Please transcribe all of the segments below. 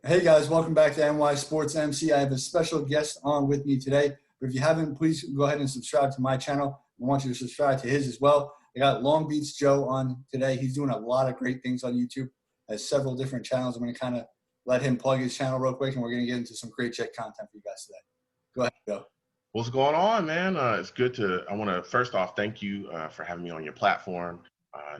Hey guys, welcome back to NY Sports MC. I have a special guest on with me today. But if you haven't, please go ahead and subscribe to my channel. I want you to subscribe to his as well. I got Long Beach Joe on today. He's doing a lot of great things on YouTube. Has several different channels. I'm going to kind of let him plug his channel real quick, and we're going to get into some great Jet content for you guys today. Go ahead, Joe. What's going on, man? It's good to, I want to first off thank you for having me on your platform,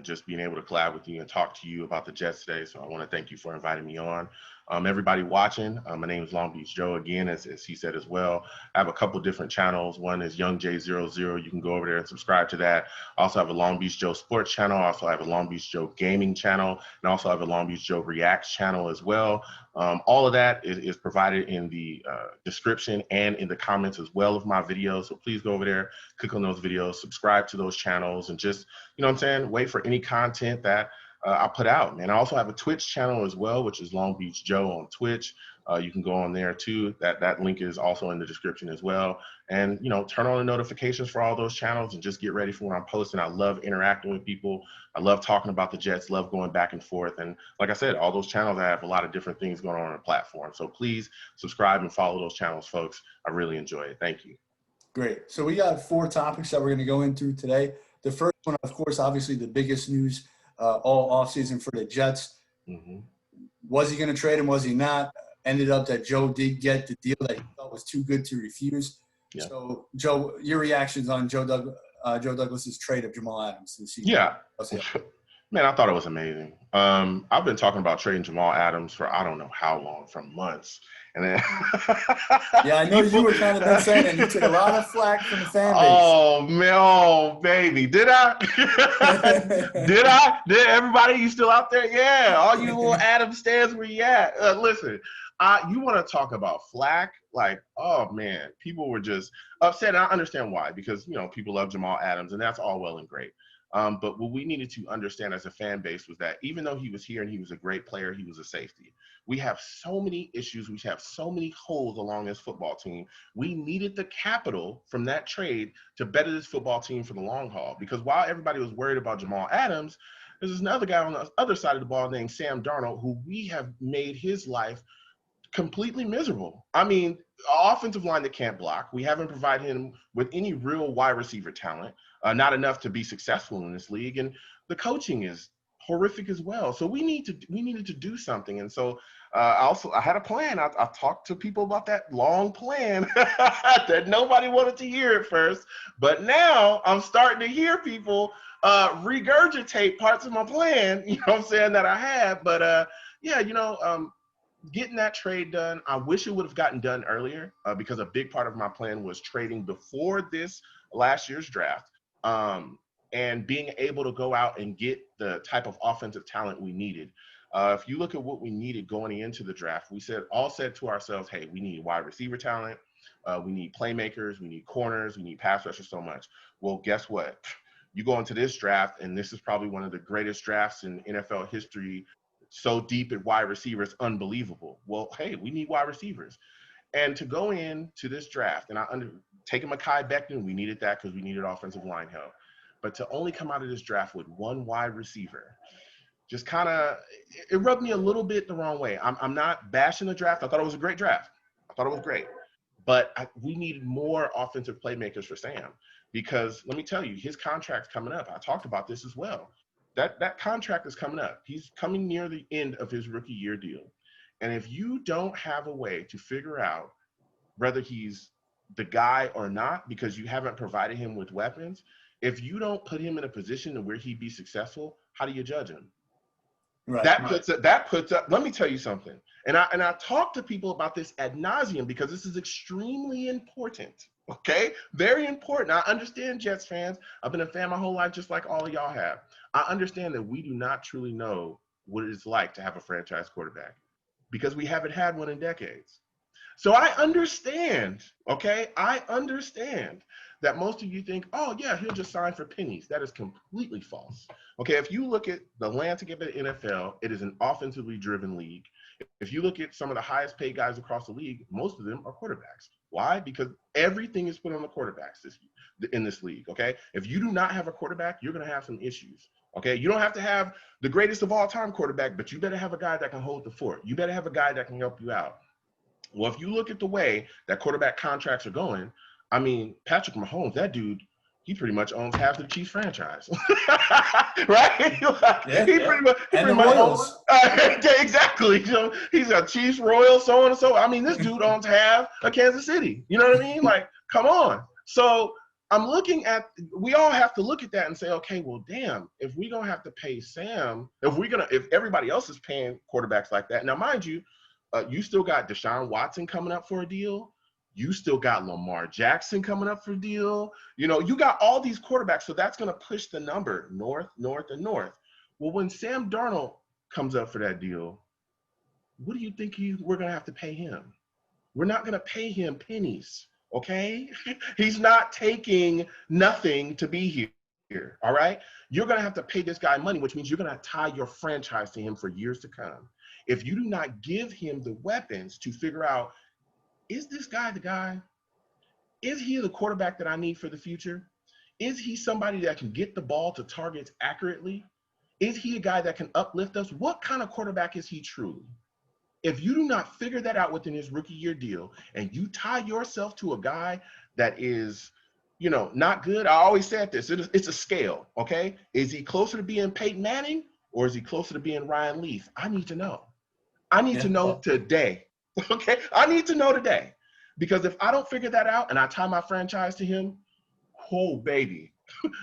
just being able to collab with you and talk to you about the Jets today. So I want to thank you for inviting me on. Everybody watching, my name is Long Beach Joe again, as he said as well. I have a couple different channels. One is Young J00. You can go over there and subscribe to that. I also have a Long Beach Joe Sports channel. I also have a Long Beach Joe Gaming channel, and also have a Long Beach Joe Reacts channel as well. All of that is provided in the description and in the comments as well of my videos. So please go over there, click on those videos, subscribe to those channels, and just, you know what I'm saying, wait for any content that I put out. And I also have a Twitch channel as well, which is Long Beach Joe on Twitch. You can go on there too. That link is also in the description as well. And, you know, turn on the notifications for all those channels and just get ready for when I'm posting. I love interacting with people. I love talking about the Jets, love going back and forth. And like I said, all those channels, I have a lot of different things going on the platform. So please subscribe and follow those channels, folks. I really enjoy it. Thank you. Great. So we got 4 topics that we're going to go into today. The first one, of course, obviously the biggest news all offseason for the Jets. Mm-hmm. Was he going to trade him? Was he not? Ended up that Joe did get the deal that he thought was too good to refuse. Yeah. So, Joe, your reactions on Joe Douglas's trade of Jamal Adams this season? Yeah. Man, I thought it was amazing. I've been talking about trading Jamal Adams for I don't know how long, for months. And then yeah, I know you were kind of been saying that. You took a lot of flack from the fan base. Oh man, oh baby, did I? Did everybody? You still out there? Yeah, all you little Adams stands, where you at? Listen, you want to talk about flack? Like, oh man, people were just upset. And I understand why, because, you know, people love Jamal Adams, and that's all well and great. But what we needed to understand as a fan base was that even though he was here and he was a great player, he was a safety. We have so many issues. We have so many holes along this football team. We needed the capital from that trade to better this football team for the long haul. Because while everybody was worried about Jamal Adams, there's another guy on the other side of the ball named Sam Darnold, who we have made his life completely miserable. I mean, offensive line that can't block. We haven't provided him with any real wide receiver talent, not enough to be successful in this league. And the coaching is horrific as well. So we needed to do something. And so I had a plan. I talked to people about that long plan that nobody wanted to hear at first. But now I'm starting to hear people regurgitate parts of my plan, you know what I'm saying, that I had. But yeah, you know, getting that trade done, I wish it would have gotten done earlier because a big part of my plan was trading before this last year's draft and being able to go out and get the type of offensive talent we needed. If you look at what we needed going into the draft, we said to ourselves, hey, we need wide receiver talent, we need playmakers, we need corners, we need pass rushers so much. Well, guess what? You go into this draft, and this is probably one of the greatest drafts in NFL history. So deep at wide receivers, unbelievable. Well, hey, we need wide receivers. And to go into this draft, and taking Mekhi Becton, we needed that because we needed offensive line help. But to only come out of this draft with one wide receiver, just kind of, it rubbed me a little bit the wrong way. I'm not bashing the draft. I thought it was a great draft. I thought it was great. But we needed more offensive playmakers for Sam because let me tell you, his contract's coming up. I talked about this as well. That contract is coming up. He's coming near the end of his rookie year deal. And if you don't have a way to figure out whether he's the guy or not, because you haven't provided him with weapons, if you don't put him in a position where he'd be successful, how do you judge him? Right. That puts up, let me tell you something. And I talk to people about this ad nauseum because this is extremely important. Okay, very important. I understand, Jets fans. I've been a fan my whole life, just like all of y'all have. I understand that we do not truly know what it's like to have a franchise quarterback because we haven't had one in decades. So I understand, okay? I understand that most of you think, oh, yeah, he'll just sign for pennies. That is completely false. Okay, if you look at the landscape of the NFL, it is an offensively driven league. If you look at some of the highest paid guys across the league, most of them are quarterbacks. Why? Because everything is put on the quarterbacks in this league, okay? If you do not have a quarterback, you're going to have some issues, Okay, you don't have to have the greatest of all time quarterback, but you better have a guy that can hold the fort. You better have a guy that can help you out. Well, if you look at the way that quarterback contracts are going, I mean, Patrick Mahomes, that dude, he pretty much owns half the Chiefs franchise, right? He pretty much Royals. Exactly. You know, he's a Chiefs, Royals, so on and so on. I mean, this dude owns half of Kansas City. You know what I mean? Like, come on. So I'm looking at, we all have to look at that and say, okay, well, damn, if we're gonna have to pay Sam, if everybody else is paying quarterbacks like that. Now, mind you, you still got Deshaun Watson coming up for a deal. You still got Lamar Jackson coming up for a deal. You know, you got all these quarterbacks, so that's going to push the number north, north, and north. Well, when Sam Darnold comes up for that deal, what do you think we're going to have to pay him? We're not going to pay him pennies, okay? He's not taking nothing to be here, all right? You're going to have to pay this guy money, which means you're going to tie your franchise to him for years to come. If you do not give him the weapons to figure out, is this guy the guy? Is he the quarterback that I need for the future? Is he somebody that can get the ball to targets accurately? Is he a guy that can uplift us? What kind of quarterback is he truly? If you do not figure that out within his rookie year deal and you tie yourself to a guy that is, you know, not good, I always said this, it's a scale, okay? Is he closer to being Peyton Manning or is he closer to being Ryan Leaf? I need to know. I need to know today. Okay, I need to know today, because if I don't figure that out and I tie my franchise to him, oh baby,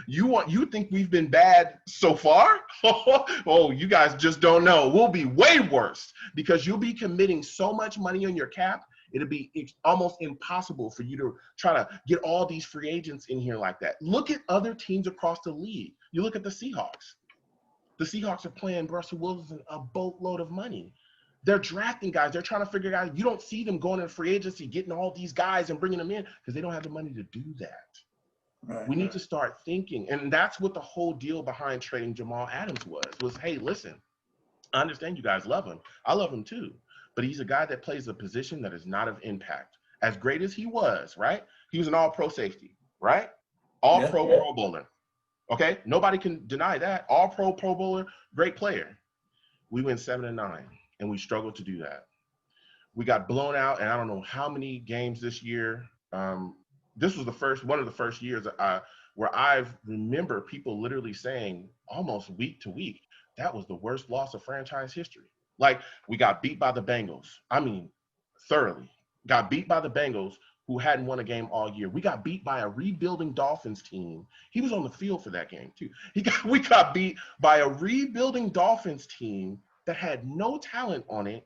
you think we've been bad so far? Oh, you guys just don't know. We'll be way worse, because you'll be committing so much money on your cap. It'll be almost impossible for you to try to get all these free agents in here like that. Look at other teams across the league. You look at the Seahawks. The Seahawks are paying Russell Wilson a boatload of money. They're drafting guys. They're trying to figure it out. You don't see them going in free agency, getting all these guys and bringing them in, because they don't have the money to do that. Right. We need to start thinking. And that's what the whole deal behind trading Jamal Adams was, hey, listen, I understand you guys love him. I love him too. But he's a guy that plays a position that is not of impact. As great as he was, right? He was an all-pro safety, right? All-pro Pro Bowler. Okay? Nobody can deny that. All-pro Pro Bowler, great player. We went 7-9. And we struggled to do that. We got blown out, and I don't know how many games this year. This was one of the first years where I remember people literally saying almost week to week, that was the worst loss of franchise history. Like, we got beat by the Bengals. I mean, thoroughly. Got beat by the Bengals, who hadn't won a game all year. We got beat by a rebuilding Dolphins team. He was on the field for that game, too. We got beat by a rebuilding Dolphins team that had no talent on it.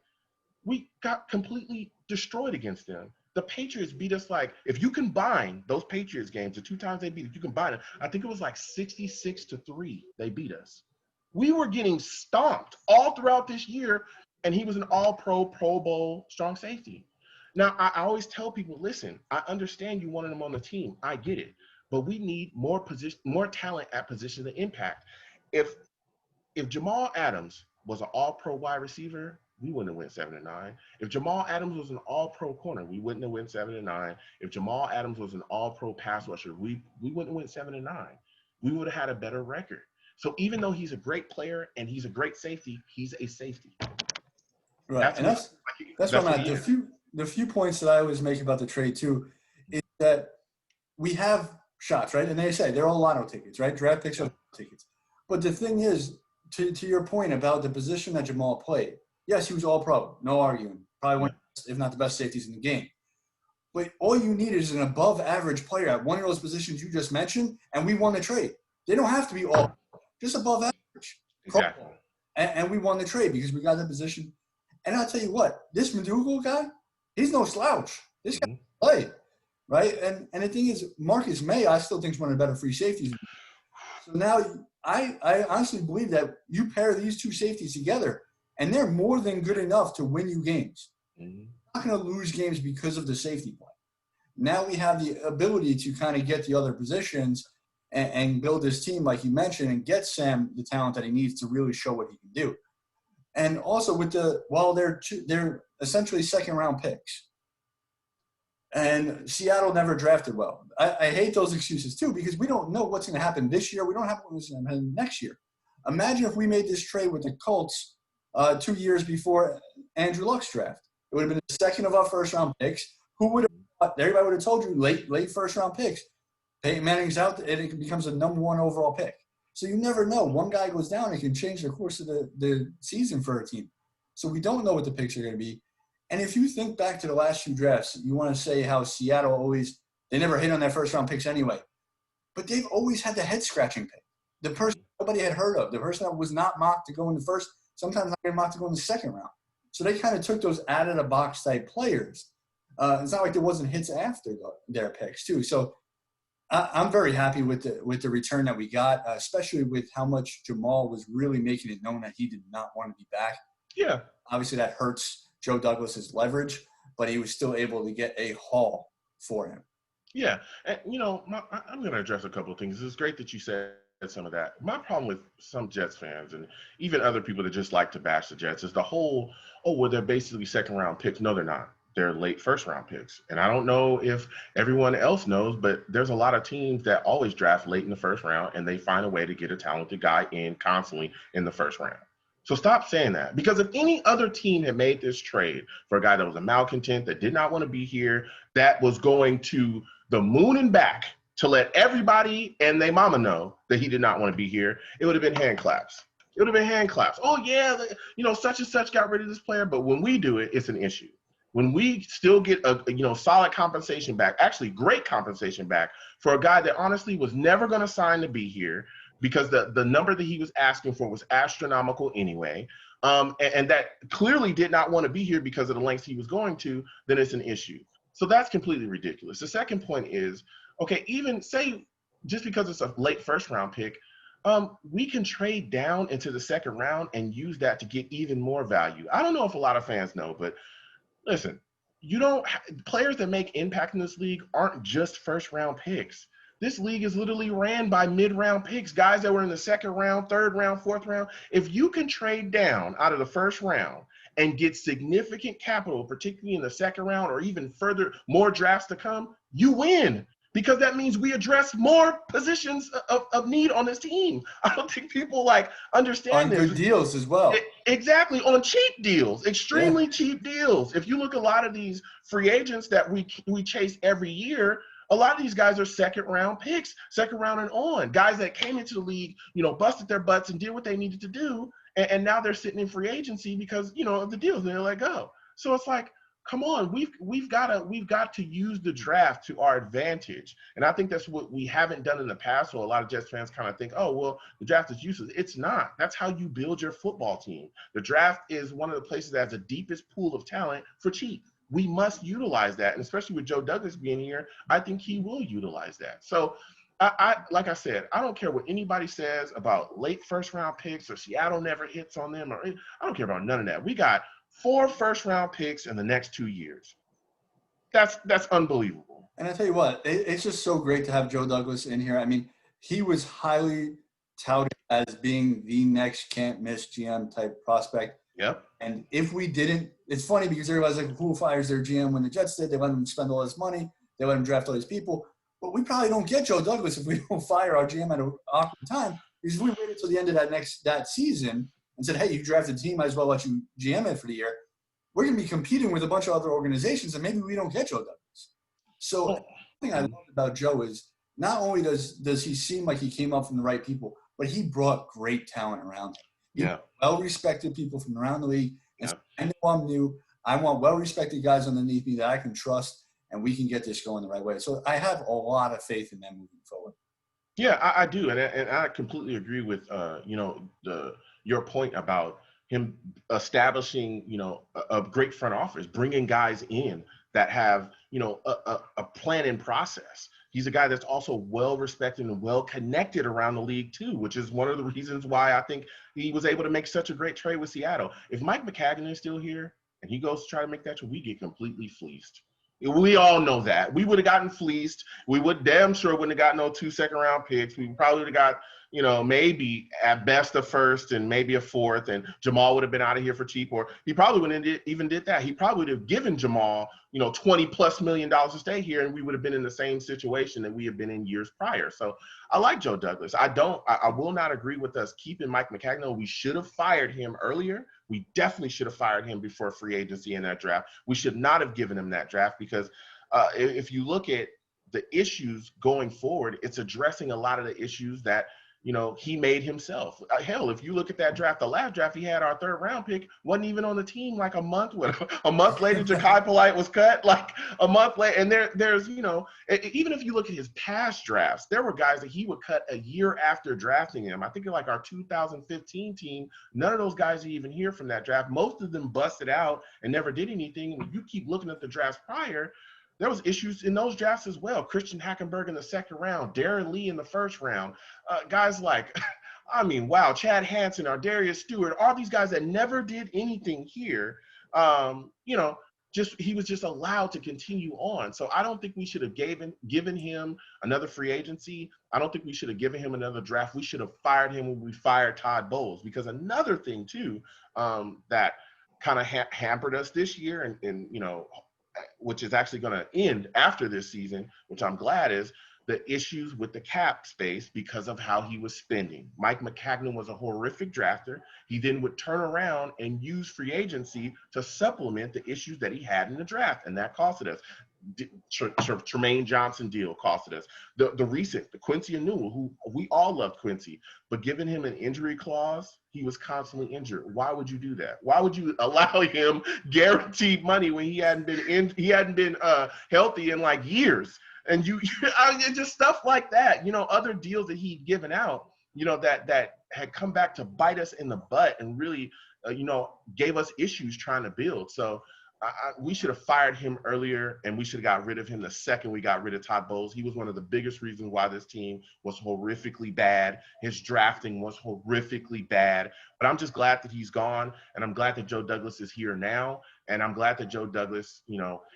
We got completely destroyed against them. The Patriots beat us, like, if you combine those Patriots games, the 2 times they beat us, you combine it, I think it was like 66-3 they beat us. We were getting stomped all throughout this year, and he was an all-pro, Pro Bowl strong safety. Now, I always tell people, listen, I understand you wanted him on the team. I get it. But we need more talent at position of impact. If Jamal Adams was an all-pro wide receiver, we wouldn't have went 7-9. If Jamal Adams was an all-pro corner, we wouldn't have went 7-9. If Jamal Adams was an all-pro pass rusher, we wouldn't have went 7-9. We would have had a better record. So even though he's a great player and he's a great safety, he's a safety. Right, that's what I'm at. The few points that I always make about the trade too is that we have shots, right? And they say they're all lotto tickets, right? Draft picks are tickets. But the thing is, to your point about the position that Jamal played, yes, he was all pro, no arguing. Probably one, if not the best safeties in the game. But all you need is an above average player at one of those positions you just mentioned, and we won the trade. They don't have to be all, just above average. Exactly. And we won the trade because we got the position. And I'll tell you what, this McDougal guy, he's no slouch. This guy can play, right? And the thing is, Marcus May, I still think is one of the better free safeties. So now I honestly believe that you pair these two safeties together, and they're more than good enough to win you games. Mm-hmm. We're not going to lose games because of the safety play. Now we have the ability to kind of get the other positions and build this team, like you mentioned, and get Sam the talent that he needs to really show what he can do. And also while they're essentially second-round picks, and Seattle never drafted well. I hate those excuses too, because we don't know what's going to happen this year. We don't have what's going to happen next year. Imagine if we made this trade with the Colts 2 years before Andrew Luck's draft. It would have been the second of our first-round picks. Who would have – everybody would have told you late first-round picks. Peyton Manning's out, and it becomes a number one overall pick. So you never know. One guy goes down, it can change the course of the season for a team. So we don't know what the picks are going to be. And if you think back to the last few drafts, you want to say how Seattle always – they never hit on their first-round picks anyway. But they've always had the head-scratching pick. The person nobody had heard of, the person that was not mocked to go in the first, sometimes not even mocked to go in the second round. So they kind of took those out-of-the-box type players. It's not like there wasn't hits after their picks too. So I'm very happy with the return that we got, especially with how much Jamal was really making it known that he did not want to be back. Yeah. Obviously that hurts Joe Douglas's leverage, but he was still able to get a haul for him. Yeah. And, I'm going to address a couple of things. It's great that you said some of that. My problem with some Jets fans and even other people that just like to bash the Jets is the whole, they're basically second-round picks. No, they're not. They're late first-round picks. And I don't know if everyone else knows, but there's a lot of teams that always draft late in the first round, and they find a way to get a talented guy in constantly in the first round. So stop saying that. Because if any other team had made this trade for a guy that was a malcontent, that did not want to be here, that was going to the moon and back to let everybody and their mama know that he did not want to be here, it would have been hand claps. It would have been hand claps. Oh, yeah, such and such got rid of this player. But when we do it, it's an issue. When we still get a solid compensation back, actually great compensation back for a guy that honestly was never going to sign to be here because the number that he was asking for was astronomical anyway, and that clearly did not want to be here because of the lengths he was going to, then it's an issue. So that's completely ridiculous. The second point is, okay, even say just because it's a late first-round pick, we can trade down into the second round and use that to get even more value. I don't know if a lot of fans know, but listen, players that make impact in this league aren't just first-round picks. This league is literally ran by mid-round picks, guys that were in the second round, third round, fourth round. If you can trade down out of the first round and get significant capital, particularly in the second round or even further, more drafts to come, you win. Because that means we address more positions of need on this team. I don't think people understand this. On good deals as well. Exactly, on cheap deals, extremely cheap deals. If you look at a lot of these free agents that we chase every year, a lot of these guys are second round picks, second round and on. Guys that came into the league, busted their butts and did what they needed to do, and now they're sitting in free agency because of the deals and they're let go. So it's like, come on, we've got to use the draft to our advantage. And I think that's what we haven't done in the past. So a lot of Jets fans kind of think, oh, well, the draft is useless. It's not. That's how you build your football team. The draft is one of the places that has the deepest pool of talent for cheap. We must utilize that. And especially with Joe Douglas being here, I think he will utilize that. So I like I said, I don't care what anybody says about late first round picks or Seattle never hits on them. I don't care about none of that. We got 4 first-round picks in the next 2 years. That's unbelievable. And I tell you what, it's just so great to have Joe Douglas in here. I mean, he was highly touted as being the next can't-miss GM type prospect. Yep. And if we didn't, it's funny because everybody's like, who fires their GM when the Jets did? They let him spend all this money. They let him draft all these people. But we probably don't get Joe Douglas if we don't fire our GM at an awkward time. Because if we waited till the end of that season and said, hey, you drafted a team, might as well let you GM it for the year, we're going to be competing with a bunch of other organizations, and maybe we don't get Joe Douglas. So the thing I love about Joe is not only does he seem like he came up from the right people, but he brought great talent around him. Well-respected people from around the league. And so I know I'm new. I want well-respected guys underneath me that I can trust, and we can get this going the right way. So I have a lot of faith in them moving forward. Yeah, I do, and I completely agree with your point about him establishing a great front office, bringing guys in that have a plan and process. He's a guy that's also well respected and well connected around the league too, which is one of the reasons why I think he was able to make such a great trade with Seattle. If Mike McCagnon is still here and he goes to try to make that trade, we get completely fleeced. We all know that. We would have gotten fleeced. We would damn sure wouldn't have got no 2 second-round picks. We probably would have got maybe at best a first and maybe a fourth, and Jamal would have been out of here for cheap, or he probably wouldn't even did that. He probably would have given Jamal, $20+ million to stay here, and we would have been in the same situation that we have been in years prior. So I like Joe Douglas. I will not agree with us keeping Mike McCagnon. We should have fired him earlier. We definitely should have fired him before free agency in that draft. We should not have given him that draft because if you look at the issues going forward, it's addressing a lot of the issues that he made himself. Hell, if you look at that draft, the last draft he had, our 3rd round pick, wasn't even on the team like a month. A month later, Ja'Kai Polite was cut, like a month later. And there's, even if you look at his past drafts, there were guys that he would cut a year after drafting him. I think like our 2015 team, none of those guys are even here from that draft. Most of them busted out and never did anything. When you keep looking at the drafts prior, there was issues in those drafts as well. Christian Hackenberg in the 2nd round, Darren Lee in the 1st round. Guys like, Chad Hansen, Darius Stewart, all these guys that never did anything here, he was just allowed to continue on. So I don't think we should have given him another free agency. I don't think we should have given him another draft. We should have fired him when we fired Todd Bowles, because another thing too that kind of hampered us this year and which is actually going to end after this season, which I'm glad, is the issues with the cap space because of how he was spending. Mike McCagnon was a horrific drafter. He then would turn around and use free agency to supplement the issues that he had in the draft, and that costed us. Tremaine Johnson deal costed us. The recent, the Quincy Enunwa, who we all love Quincy, but giving him an injury clause, he was constantly injured. Why would you do that? Why would you allow him guaranteed money when he hadn't been healthy in like years? And just stuff like that. Other deals that he'd given out, that had come back to bite us in the butt and really, gave us issues trying to build. So we should have fired him earlier, and we should have got rid of him the second we got rid of Todd Bowles. He was one of the biggest reasons why this team was horrifically bad. His drafting was horrifically bad. But I'm just glad that he's gone, and I'm glad that Joe Douglas is here now, and I'm glad that Joe Douglas,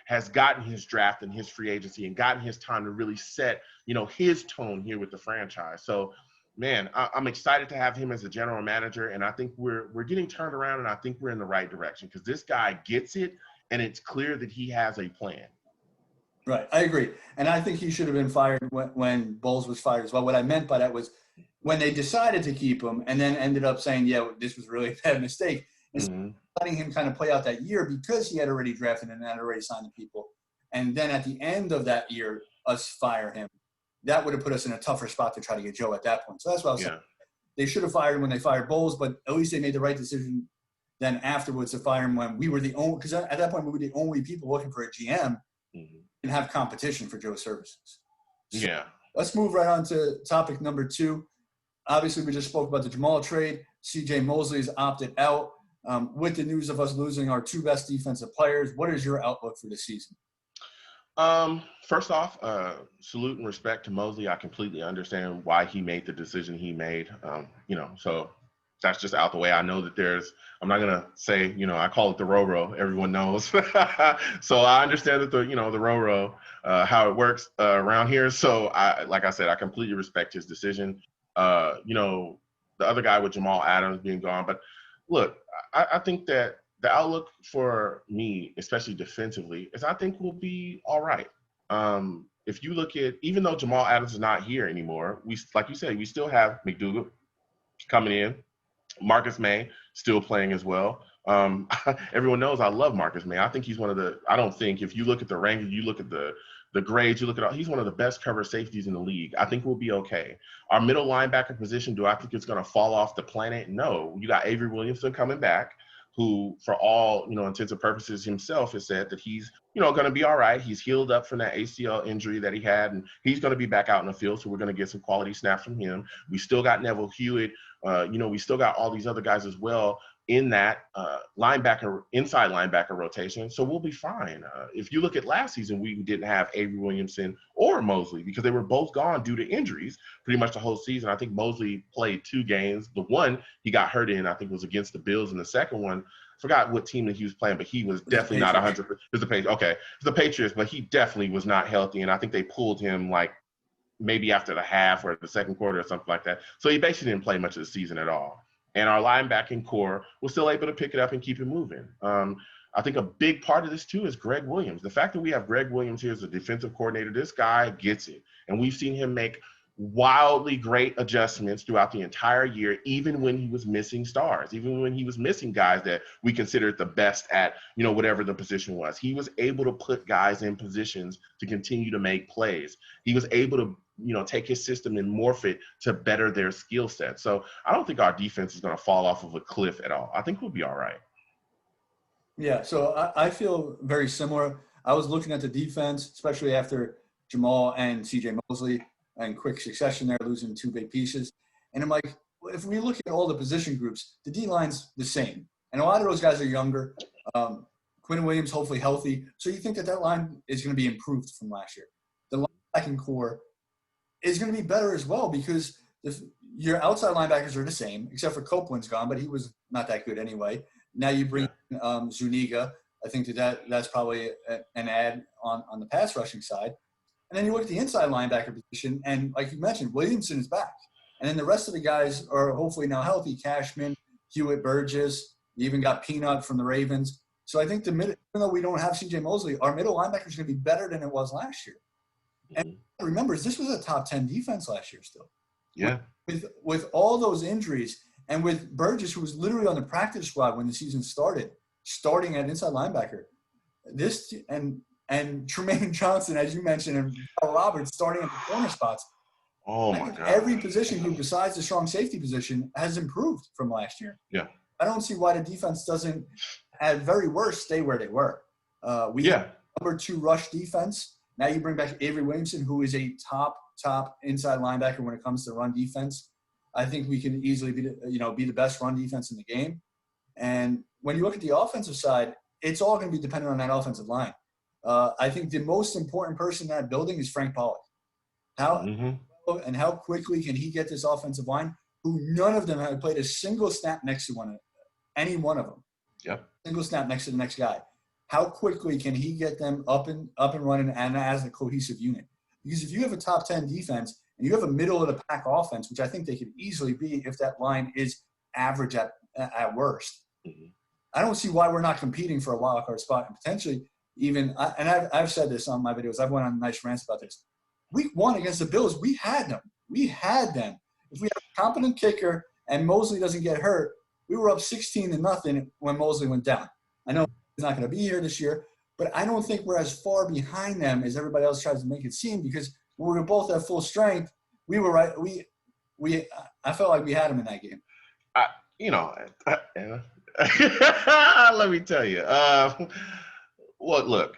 has gotten his draft and his free agency and gotten his time to really set, his tone here with the franchise. So, man, I'm excited to have him as a general manager, and I think we're getting turned around, and I think we're in the right direction because this guy gets it. And it's clear that he has a plan. Right. I agree. And I think he should have been fired when Bowles was fired as well. What I meant by that was when they decided to keep him and then ended up saying, yeah, this was really a bad mistake. And letting him kind of play out that year because he had already drafted and had already signed the people. And then at the end of that year, us fire him. That would have put us in a tougher spot to try to get Joe at that point. So that's what I was saying. They should have fired him when they fired Bowles, but at least they made the right decision then afterwards to fire him when we were the only – because at that point we were the only people looking for a GM and have competition for Joe's services. So let's move right on to topic number 2. Obviously, we just spoke about the Jamal trade. C.J. Mosley's opted out. With the news of us losing our 2 best defensive players, what is your outlook for the season? First off, salute and respect to Mosley. I completely understand why he made the decision he made. So – that's just out the way. I know that I'm not going to say, I call it the Roro. Everyone knows. So I understand that the Roro, how it works around here. So like I said, I completely respect his decision. The other guy with Jamal Adams being gone. But look, I think that the outlook for me, especially defensively, is I think we'll be all right. If you look at, even though Jamal Adams is not here anymore, like you said, we still have McDougal coming in. Marcus May still playing as well. Everyone knows I love Marcus May. I think he's if you look at the ranking, you look at the grades, he's one of the best cover safeties in the league. I think we'll be okay. Our middle linebacker position, do I think it's going to fall off the planet? No. You got Avery Williamson coming back, who for all, intents and purposes himself has said that he's, going to be all right. He's healed up from that ACL injury that he had, and he's going to be back out in the field. So we're going to get some quality snaps from him. We still got Neville Hewitt. We still got all these other guys as well in that inside linebacker rotation. So we'll be fine. If you look at last season, we didn't have Avery Williamson or Mosley because they were both gone due to injuries pretty much the whole season. I think Mosley played 2 games. The one he got hurt in, I think, was against the Bills, and the second one, forgot what team that he was playing, but he was definitely not 100%. It was the Patriots. Okay, it was the Patriots, but he definitely was not healthy, and I think they pulled him like maybe after the half or the second quarter or something like that. So he basically didn't play much of the season at all. And our linebacking core was still able to pick it up and keep it moving. I think a big part of this, too, is Greg Williams. The fact that we have Greg Williams here as a defensive coordinator, this guy gets it. And we've seen him make wildly great adjustments throughout the entire year, even when he was missing stars, even when he was missing guys that we considered the best at, whatever the position was. He was able to put guys in positions to continue to make plays. He was able to, take his system and morph it to better their skill set. So I don't think our defense is going to fall off of a cliff at all. I think we'll be all right. Yeah, so I feel very similar. I was looking at the defense, especially after Jamal and C.J. Mosley in quick succession there, losing two big pieces. And I'm like, if we look at all the position groups, the D-line's the same. And a lot of those guys are younger. Quinn Williams, hopefully healthy. So you think that line is going to be improved from last year. The linebacking core is going to be better as well because your outside linebackers are the same, except for Copeland's gone, but he was not that good anyway. Now you bring Zuniga. I think that's probably an add on the pass rushing side. And then you look at the inside linebacker position, and like you mentioned, Williamson is back. And then the rest of the guys are hopefully now healthy. Cashman, Hewitt, Burgess. You even got Peanut from the Ravens. So I think even though we don't have C.J. Mosley, our middle linebacker is going to be better than it was last year. And remember, this was a top 10 defense last year still. Yeah. With all those injuries – and with Burgess, who was literally on the practice squad when the season started, starting at inside linebacker, and Tremaine Johnson, as you mentioned, and Kyle Roberts starting at the corner spots. Oh my God! Every position group besides the strong safety position has improved from last year. Yeah. I don't see why the defense doesn't, at very worst, stay where they were. We have number 2 rush defense. Now you bring back Avery Williamson, who is a top inside linebacker when it comes to run defense. I think we can easily be the best run defense in the game. And when you look at the offensive side, it's all going to be dependent on that offensive line. I think the most important person in that building is Frank Pollock. How quickly can he get this offensive line, who none of them have played a single snap next to any one of them. Yep. Single snap next to the next guy. How quickly can he get them up and running and as a cohesive unit? Because if you have a top 10 defense, and you have a middle-of-the-pack offense, which I think they could easily be if that line is average at worst. Mm-hmm. I don't see why we're not competing for a wild card spot and potentially even – I've said this on my videos. I've went on nice rants about this. Week 1 against the Bills, we had them. If we have a competent kicker and Mosley doesn't get hurt, we were up 16-0 when Mosley went down. I know he's not going to be here this year, but I don't think we're as far behind them as everybody else tries to make it seem because – when we were both at full strength, we were right. I felt like we had him in that game. Let me tell you. Look,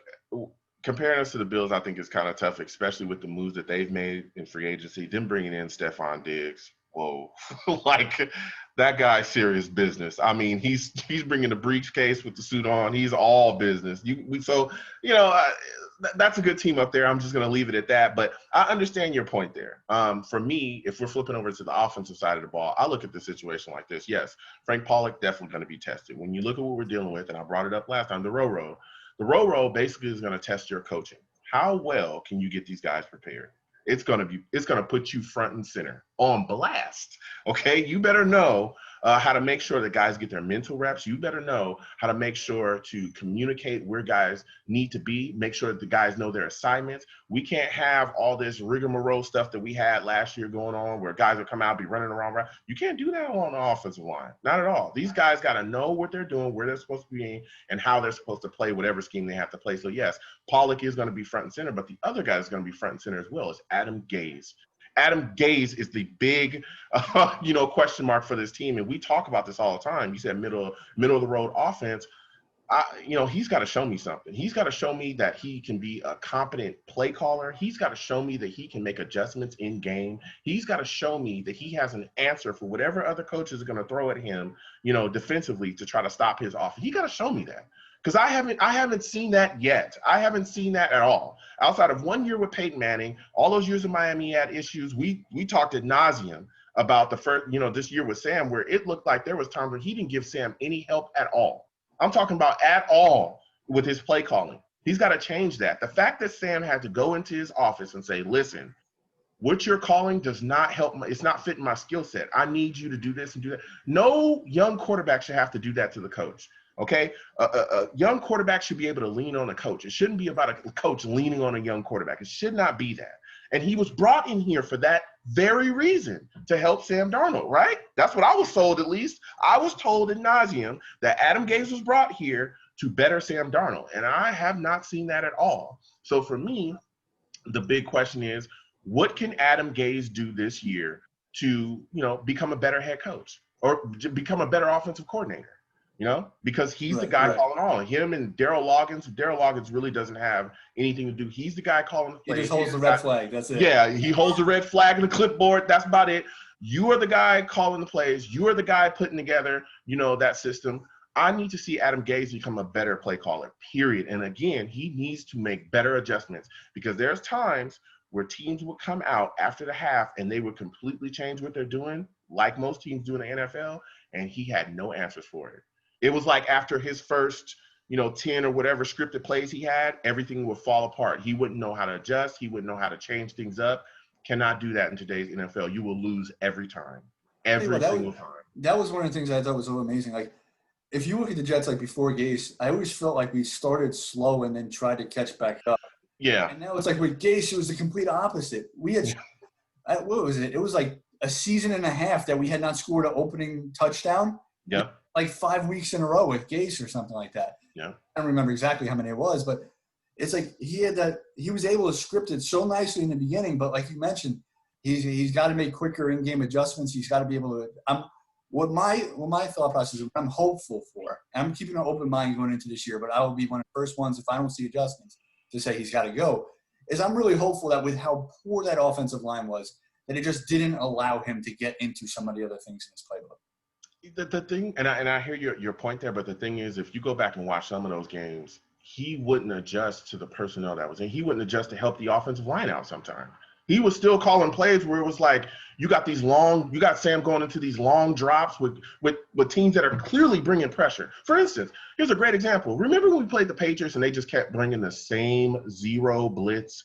comparing us to the Bills, I think is kind of tough, especially with the moves that they've made in free agency. Them bringing in Stephon Diggs. Whoa, like that guy's serious business. I mean, he's bringing the briefcase with the suit on. He's all business. That's a good team up there. I'm just going to leave it at that. But I understand your point there. For me, if we're flipping over to the offensive side of the ball, I look at the situation like this. Yes, Frank Pollock definitely going to be tested. When you look at what we're dealing with, and I brought it up last time, the Ro-Ro basically is going to test your coaching. How well can you get these guys prepared? It's going to put you front and center on blast. Okay. You better know how to make sure that guys get their mental reps. You better know how to make sure to communicate where guys need to be, make sure that the guys know their assignments. We can't have all this rigmarole stuff that we had last year going on where guys will come out, be running around. You can't do that on the offensive line. Not at all. These guys got to know what they're doing, where they're supposed to be, and how they're supposed to play whatever scheme they have to play. So yes, Pollock is going to be front and center, but the other guy is going to be front and center as well. It's Adam Gase. Adam Gase is the big, question mark for this team. And we talk about this all the time. You said middle of the road offense. He's got to show me something. He's got to show me that he can be a competent play caller. He's got to show me that he can make adjustments in game. He's got to show me that he has an answer for whatever other coaches are going to throw at him, defensively to try to stop his offense. He got to show me that. Because I haven't seen that yet. I haven't seen that at all. Outside of 1 year with Peyton Manning, all those years in Miami he had issues. We talked ad nauseum about the first, this year with Sam, where it looked like there was times where he didn't give Sam any help at all. I'm talking about at all with his play calling. He's got to change that. The fact that Sam had to go into his office and say, listen, What you're calling does not help. It's not fitting my skill set. I need you to do this and do that. No young quarterback should have to do that to the coach. Okay, a young quarterback should be able to lean on a coach. It shouldn't be about a coach leaning on a young quarterback. It should not be that. And he was brought in here for that very reason, to help Sam Darnold, right? That's what I was told, at least. I was told ad nauseum that Adam Gase was brought here to better Sam Darnold, and I have not seen that at all. So for me, the big question is, what can Adam Gase do this year to, become a better head coach or become a better offensive coordinator? Because he's the guy calling all. Him and Darryl Loggins really doesn't have anything to do. He's the guy calling the plays. He just holds the red flag. That's it. Yeah, he holds the red flag and the clipboard. That's about it. You are the guy calling the plays. You are the guy putting together, that system. I need to see Adam Gase become a better play caller, period. And again, he needs to make better adjustments, because there's times where teams would come out after the half and they would completely change what they're doing, like most teams do in the NFL, and he had no answers for it. It was like after his first, 10 or whatever scripted plays he had, everything would fall apart. He wouldn't know how to adjust. He wouldn't know how to change things up. Cannot do that in today's NFL. You will lose every time, every single time. That was one of the things I thought was so amazing. Like, if you look at the Jets, like before Gase, I always felt like we started slow and then tried to catch back up. Yeah. And now it's like with Gase, it was the complete opposite. We had, what was it? It was like a season and a half that we had not scored an opening touchdown. Yeah. Like 5 weeks in a row with Gase or something like that. Yeah. I don't remember exactly how many it was, but it's like he was able to script it so nicely in the beginning, but like you mentioned, he's got to make quicker in-game adjustments. He's got to be able to what my thought process is, what I'm hopeful for, and I'm keeping an open mind going into this year, but I will be one of the first ones, if I don't see adjustments, to say he's got to go, is I'm really hopeful that with how poor that offensive line was, that it just didn't allow him to get into some of the other things in his playbook. The thing, and I hear your point there, but the thing is, if you go back and watch some of those games, he wouldn't adjust to the personnel that was in. He wouldn't adjust to help the offensive line out sometimes. He was still calling plays where it was like, you got Sam going into these long drops with teams that are clearly bringing pressure. For instance, here's a great example. Remember when we played the Patriots and they just kept bringing the same zero blitz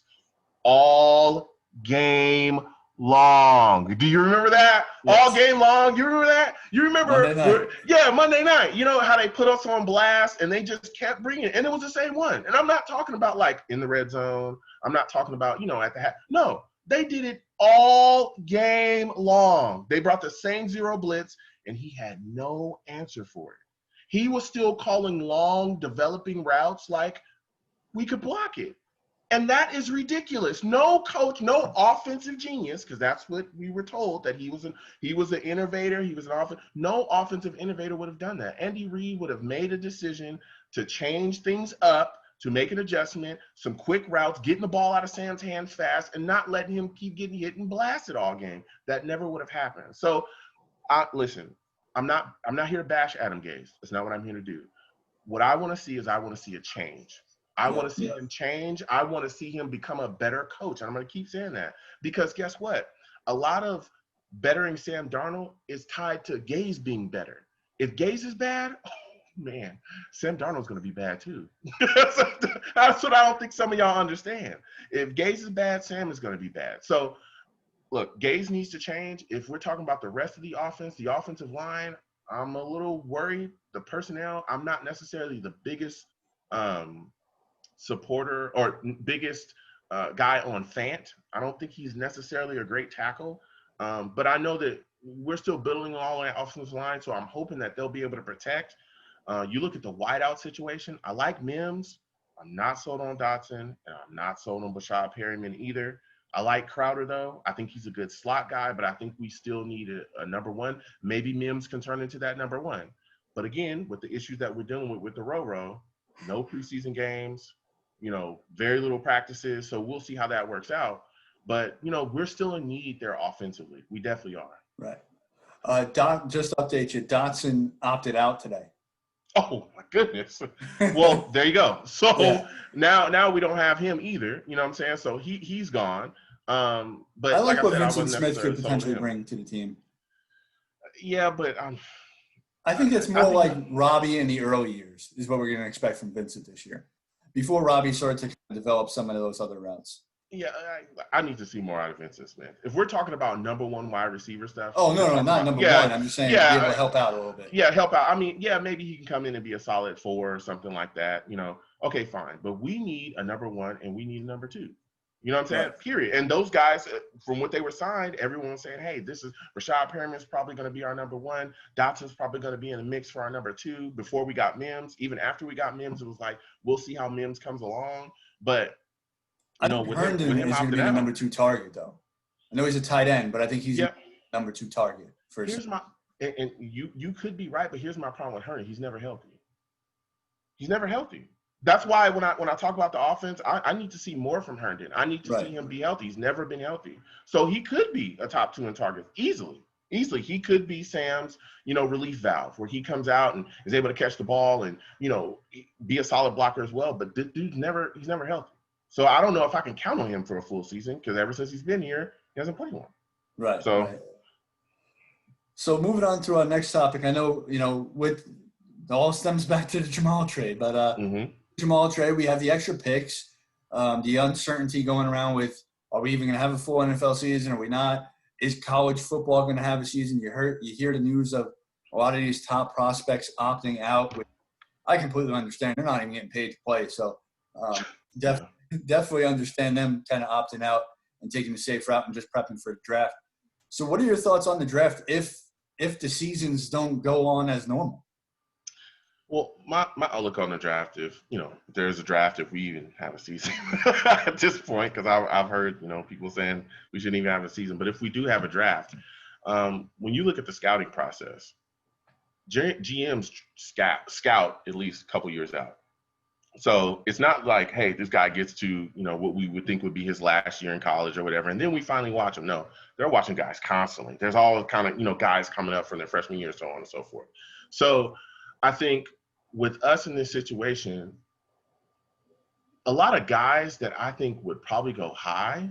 all game long? Do you remember that? Yes. All game long. You remember that? You remember? Monday night. You know how they put us on blast and they just kept bringing it, and it was the same one. And I'm not talking about like in the red zone. I'm not talking about at the half. No, they did it all game long. They brought the same zero blitz, and he had no answer for it. He was still calling long, developing routes like we could block it. And that is ridiculous. No coach, no offensive genius, because that's what we were told, that he was an innovator. He was an offensive. No offensive innovator would have done that. Andy Reid would have made a decision to change things up, to make an adjustment, some quick routes, getting the ball out of Sam's hands fast, and not letting him keep getting hit and blasted all game. That never would have happened. So, listen, I'm not here to bash Adam Gase. That's not what I'm here to do. What I want to see is a change. I want to see him change. I want to see him become a better coach. And I'm going to keep saying that, because guess what? A lot of bettering Sam Darnold is tied to Gase being better. If Gase is bad, man, Sam Darnold's going to be bad too. That's what I don't think some of y'all understand. If Gase is bad, Sam is going to be bad. So, look, Gase needs to change. If we're talking about the rest of the offense, the offensive line, I'm a little worried. The personnel, I'm not necessarily the biggest supporter or biggest guy on Fant. I don't think he's necessarily a great tackle. But I know that we're still building all our offensive line, so I'm hoping that they'll be able to protect. You look at the wideout situation. I like Mims. I'm not sold on Dotson, and I'm not sold on Bashad Perryman either. I like Crowder, though. I think he's a good slot guy, but I think we still need a number one. Maybe Mims can turn into that number one. But again, with the issues that we're dealing with the Roro, no preseason games, very little practices. So we'll see how that works out. But, we're still in need there offensively. We definitely are. Right. Just to update you, Dotson opted out today. Oh, my goodness. Well, there you go. So now we don't have him either. You know what I'm saying? So he's gone. But I like what Vincent Smith could potentially bring to the team. Yeah, but I think it's more like Robbie in the early years is what we're going to expect from Vincent this year, before Robbie started to develop some of those other routes. Yeah, I need to see more out of Vincent Smith. If we're talking about number one wide receiver stuff, Oh, let's no, talk not about number one. I'm just saying be able to help out a little bit. yeah, help out. I mean, yeah, maybe he can come in and be a solid 4 or something like that. Okay, fine. But we need a number one and we need a number two. You know what I'm saying? Right. Period. And those guys, from what they were signed, everyone was saying, hey, this is Rashad Perriman's probably going to be our number one. Dotson's probably going to be in the mix for our number two. Before we got Mims, even after we got Mims, it was like, we'll see how Mims comes along. But I think with Herndon him is going to opting be the number out, 2 target, though. I know he's a tight end, but I think he's yeah. number 2 target. Here's my, and you could be right, but here's my problem with Herndon. He's never healthy. He's never healthy. That's why when I talk about the offense, I need to see more from Herndon. I need to see him be healthy. He's never been healthy. So he could be a top 2 in targets easily. Easily. He could be Sam's, relief valve where he comes out and is able to catch the ball and, be a solid blocker as well. But this dude's he's never healthy. So I don't know if I can count on him for a full season because ever since he's been here, he hasn't played one. Right. So, right. So moving on to our next topic, I know, with it all stems back to the Jamal trade, but Jamal trade, we have the extra picks, the uncertainty going around with, are we even going to have a full NFL season? Are we not? Is college football going to have a season? You hear the news of a lot of these top prospects opting out, which I completely understand. They're not even getting paid to play. So definitely understand them kind of opting out and taking the safe route and just prepping for the draft. So what are your thoughts on the draft if the seasons don't go on as normal? Well, my outlook on the draft, if there's a draft, if we even have a season at this point, because I've heard people saying we shouldn't even have a season, but if we do have a draft, when you look at the scouting process, GMs scout at least a couple years out. So it's not like, hey, this guy gets to what we would think would be his last year in college or whatever, and then we finally watch him. No, they're watching guys constantly. There's all kind of guys coming up from their freshman year, so on and so forth. So I think with us in this situation, a lot of guys that I think would probably go high,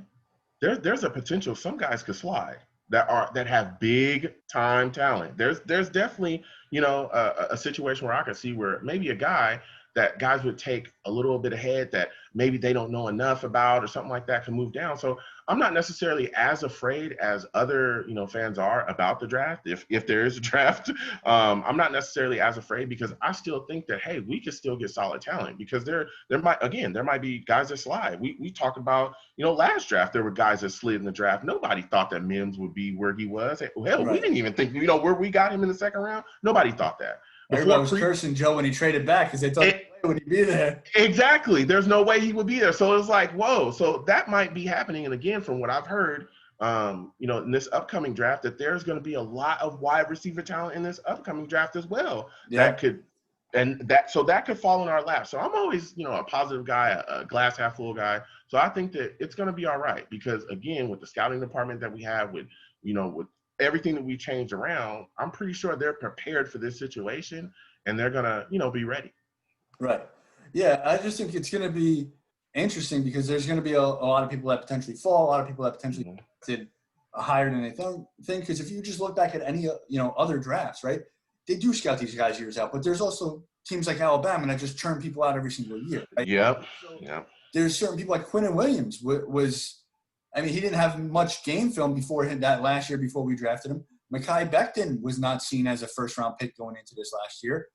there's a potential some guys could slide that have big time talent. There's definitely a situation where I could see where maybe a guy that guys would take a little bit ahead that maybe they don't know enough about or something like that can move down. So I'm not necessarily as afraid as other, fans are about the draft. If there is a draft, I'm not necessarily as afraid because I still think that, hey, we could still get solid talent because there might be guys that slide. We talked about, last draft, there were guys that slid in the draft. Nobody thought that Mims would be where he was. Hell, we didn't even think, where we got him in the second round. Nobody thought that. Everybody was cursing Joe when he traded back because they thought would he be there? Exactly. There's no way he would be there. So it's like, whoa. So that might be happening. And again, from what I've heard, in this upcoming draft, that there's going to be a lot of wide receiver talent in this upcoming draft as well. Yeah. That could fall in our lap. So I'm always, a positive guy, a glass half full guy. So I think that it's going to be all right because again, with the scouting department that we have with everything that we changed around, I'm pretty sure they're prepared for this situation and they're going to, be ready. Right. Yeah, I just think it's going to be interesting because there's going to be a lot of people that potentially fall, a lot of people that potentially did higher than they think. Because if you just look back at any other drafts, right, they do scout these guys years out. But there's also teams like Alabama that just churn people out every single year. Right? Yep. So yep. There's certain people like Quinton Williams he didn't have much game film before that last year before we drafted him. Mekhi Becton was not seen as a first-round pick going into this last year.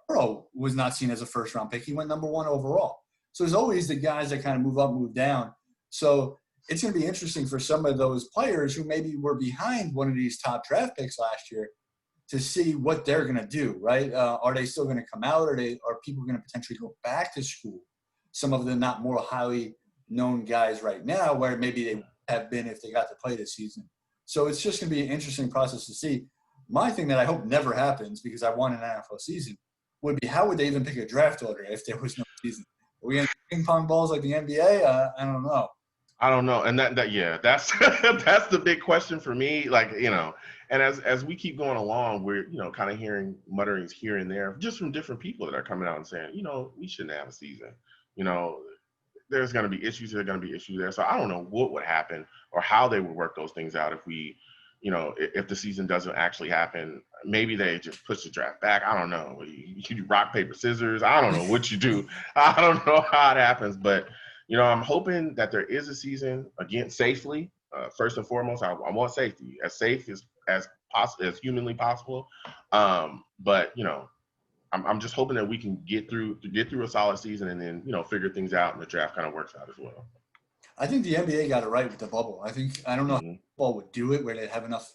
Burrow was not seen as a first-round pick. He went number 1 overall. So there's always the guys that kind of move up, move down. So it's going to be interesting for some of those players who maybe were behind one of these top draft picks last year to see what they're going to do, right? Are they still going to come out? Are people going to potentially go back to school? Some of the not more highly known guys right now where maybe they have been if they got to play this season. So it's just going to be an interesting process to see. My thing that I hope never happens because I want an NFL season would be how would they even pick a draft order if there was no season? Are we going to ping pong balls like the NBA? I don't know. I don't know. And that's that's the big question for me. Like, and as we keep going along, we're, kind of hearing mutterings here and there just from different people that are coming out and saying, we shouldn't have a season. There's going to be issues. There are going to be issues there. So I don't know what would happen or how they would work those things out if we, if the season doesn't actually happen. Maybe they just push the draft back. I don't know. You do rock, paper, scissors. I don't know what you do. I don't know how it happens. But, I'm hoping that there is a season again safely. First and foremost, I want safety, as safe as possible, as humanly possible. But I'm just hoping that we can get through a solid season and then figure things out and the draft kind of works out as well. I think the NBA got it right with the bubble. I don't know how football would do it where they'd have enough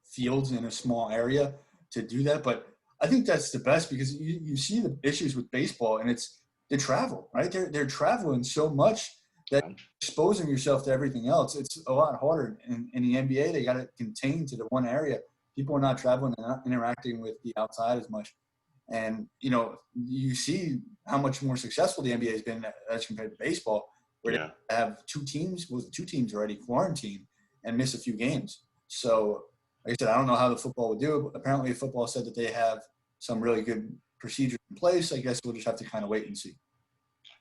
fields in a small area to do that, but I think that's the best because you see the issues with baseball and it's the travel, right? They're traveling so much that exposing yourself to everything else, it's a lot harder. In the NBA, they got it contained to the one area. People are not traveling, they're not interacting with the outside as much. And, you see how much more successful the NBA has been as compared to baseball, where they have two teams already quarantined and miss a few games. So, like I said, I don't know how the football would do it, but apparently football said that they have some really good procedures in place. I guess we'll just have to kind of wait and see.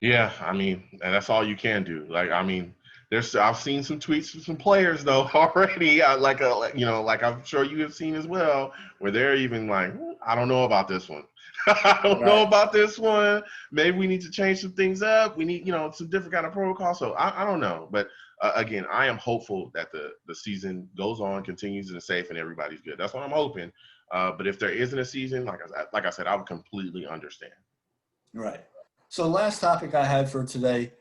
Yeah, and that's all you can do. I've seen some tweets from some players though already, like I'm sure you have seen as well, where they're even like, I don't know about this one. I don't know about this one. Maybe we need to change some things up. We need, some different kind of protocol. So I don't know. But again, I am hopeful that the season goes on, continues, and is safe, and everybody's good. That's what I'm hoping. But if there isn't a season, like I said, I would completely understand. Right. So last topic I had for today,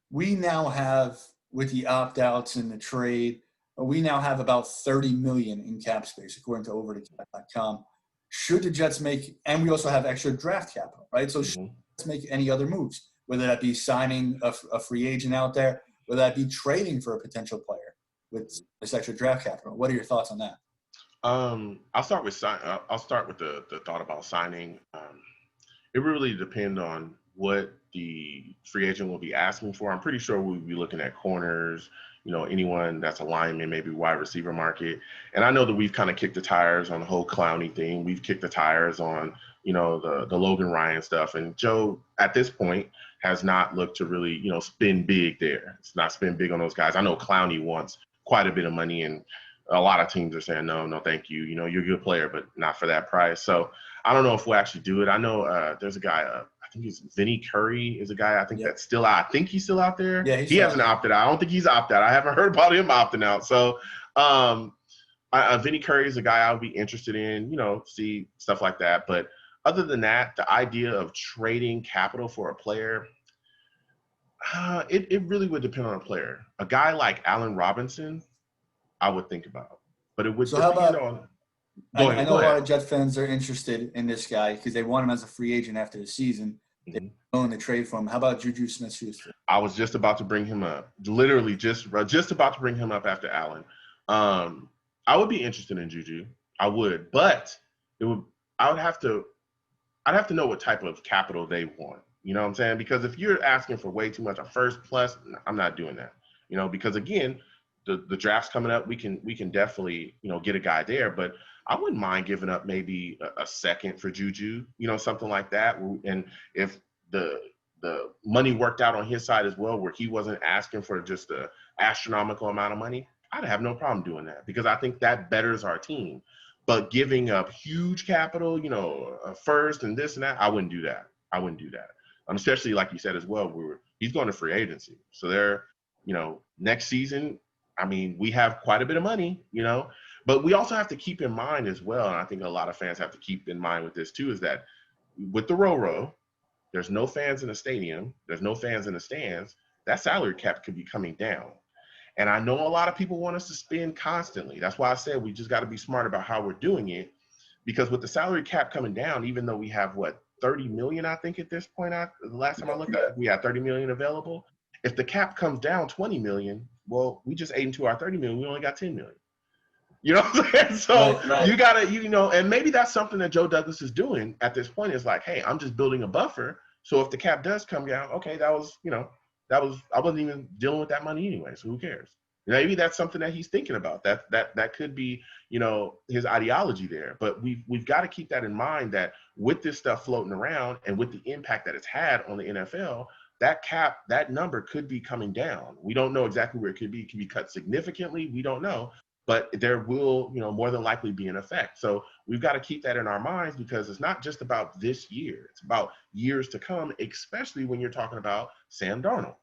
we now have, with the opt-outs and the trade, we now have about $30 million in cap space, according to overthecap.com. Should the Jets make, and we also have extra draft capital, right? So should the Jets make any other moves, whether that be signing a free agent out there, whether that be trading for a potential player with this extra draft capital? What are your thoughts on that? I'll start with the thought about signing. It really depends on what the free agent will be asking for. I'm pretty sure we'll be looking at corners, anyone that's a lineman, maybe wide receiver market. And I know that we've kind of kicked the tires on the whole Clowney thing. We've kicked the tires on, the Logan Ryan stuff. And Joe, at this point, has not looked to really, spend big there. It's not spend big on those guys. I know Clowney wants quite a bit of money, and a lot of teams are saying, no, thank you. You're a good player, but not for that price. So I don't know if we'll actually do it. I know there's a guy, I think he's Vinny Curry is a guy that's still out. I think he's still out there. Yeah, he hasn't opted out. I don't think he's opted out. I haven't heard about him opting out. So Vinny Curry is a guy I would be interested in, see stuff like that. But other than that, the idea of trading capital for a player, it really would depend on a player. A guy like Allen Robinson, I would think about. But it would depend on – I know a lot of Jet fans are interested in this guy because they want him as a free agent after the season. They're willing to trade for him. How about Juju Smith-Schuster? I was just about to bring him up. Literally just about to bring him up after Allen. I would be interested in Juju. I would, but I'd have to know what type of capital they want. You know what I'm saying? Because if you're asking for way too much, a first plus, I'm not doing that. Because again, the draft's coming up. We can definitely get a guy there, but I wouldn't mind giving up maybe a second for Juju, something like that. And if the money worked out on his side as well, where he wasn't asking for just an astronomical amount of money, I'd have no problem doing that because I think that betters our team. But giving up huge capital, a first and this and that, I wouldn't do that. Especially like you said as well, he's going to free agency. So next season, we have quite a bit of money, but we also have to keep in mind as well, and I think a lot of fans have to keep in mind with this too, is that with the Roro, there's no fans in the stadium, there's no fans in the stands, that salary cap could be coming down. And I know a lot of people want us to spend constantly. That's why I said we just got to be smart about how we're doing it, because with the salary cap coming down, even though we have, 30 million, I think at this point, the last time I looked at it, we had 30 million available. If the cap comes down 20 million, well, we just ate into our 30 million, we only got 10 million. You know what I'm saying? So right. You gotta, and maybe that's something that Joe Douglas is doing at this point is like, hey, I'm just building a buffer. So if the cap does come down, okay, I wasn't even dealing with that money anyway. So who cares? Maybe that's something that he's thinking about. That could be, his ideology there. But we've got to keep that in mind that with this stuff floating around and with the impact that it's had on the NFL, that number could be coming down. We don't know exactly where it could be. It can be cut significantly. We don't know. But there will, more than likely be an effect. So we've got to keep that in our minds because it's not just about this year. It's about years to come, especially when you're talking about Sam Darnold.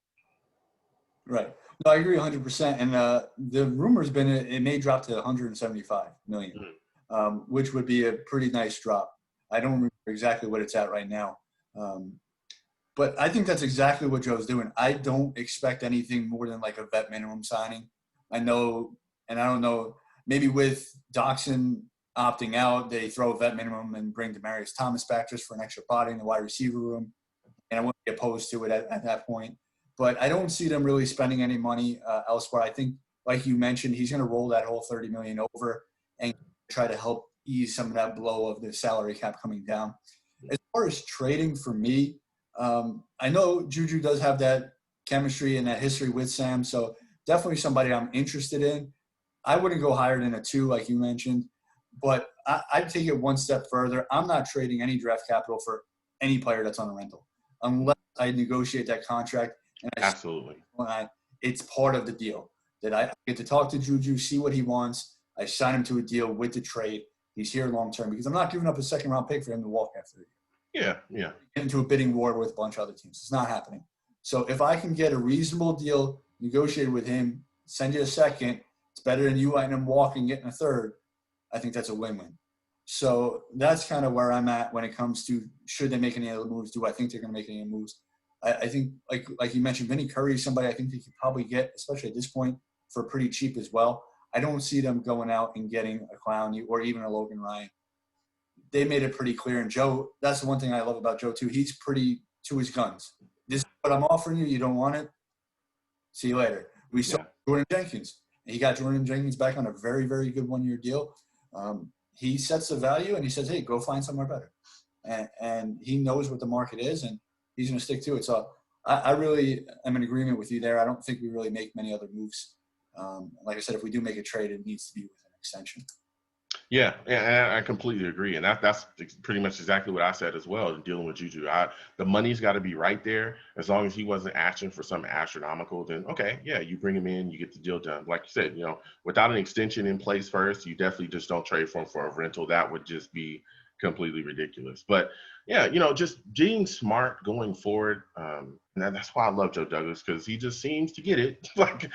Right. No, I agree 100%. And the rumor's been it may drop to 175 million, Mhm. which would be a pretty nice drop. I don't remember exactly what it's at right now. Um, but I think that's exactly what Joe's doing. I don't expect anything more than like a vet minimum signing. I know, and I don't know, maybe with Doxson opting out, they throw a vet minimum and bring Demaryius Thomas back just for an extra body in the wide receiver room. And I wouldn't be opposed to it at that point. But I don't see them really spending any money elsewhere. I think, like you mentioned, he's going to roll that whole 30 million over and try to help ease some of that blow of the salary cap coming down. As far as trading for me, I know Juju does have that chemistry and that history with Sam, so definitely somebody I'm interested in. I wouldn't go higher than a 2, like you mentioned, but I'd take it one step further. I'm not trading any draft capital for any player that's on a rental unless I negotiate that contract and Absolutely. it's part of the deal that I get to talk to Juju, see what he wants. I sign him to a deal with the trade. He's here long term because I'm not giving up a second round pick for him to walk after the Yeah, yeah. get into a bidding war with a bunch of other teams. It's not happening. So if I can get a reasonable deal negotiated with him, send you a second, it's better than you letting him walk and getting a third. I think that's a win-win. So that's kind of where I'm at when it comes to should they make any other moves? Do I think they're going to make any moves? I think, like you mentioned, Vinny Curry is somebody I think they could probably get, especially at this point, for pretty cheap as well. I don't see them going out and getting a Clowney or even a Logan Ryan. They made it pretty clear. And Joe, that's the one thing I love about Joe too. He's pretty to his guns. This is what I'm offering you. You don't want it. See you later. We saw Yeah. Jordan Jenkins. He got Jordan Jenkins back on a very, very good one-year deal. He sets the value and he says, hey, go find somewhere better. And he knows what the market is and he's going to stick to it. So I really am in agreement with you there. I don't think we really make many other moves. Like I said, if we do make a trade, it needs to be with an extension. Yeah, and I completely agree, and that's pretty much exactly what I said as well. Dealing with Juju, the money's got to be right there. As long as he wasn't asking for something astronomical, then okay, yeah, you bring him in, you get the deal done. Like you said, without an extension in place first, you definitely just don't trade for him for a rental. That would just be completely ridiculous. But yeah, just being smart going forward, and that's why I love Joe Douglas because he just seems to get it. Like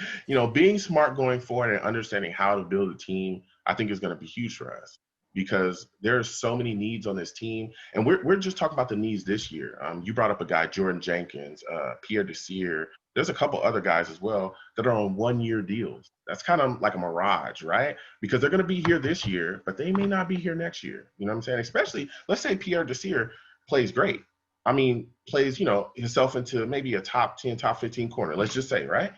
being smart going forward and understanding how to build a team I think is going to be huge for us because there's so many needs on this team. And we're just talking about the needs this year. You brought up a guy, Jordan Jenkins, Pierre Desir. There's a couple other guys as well that are on 1-year deals. That's kind of like a mirage, right? Because they're going to be here this year, but they may not be here next year. You know what I'm saying? Especially, let's say Pierre Desir plays great. I mean, plays, himself into maybe a top 10, top 15 corner, let's just say, right?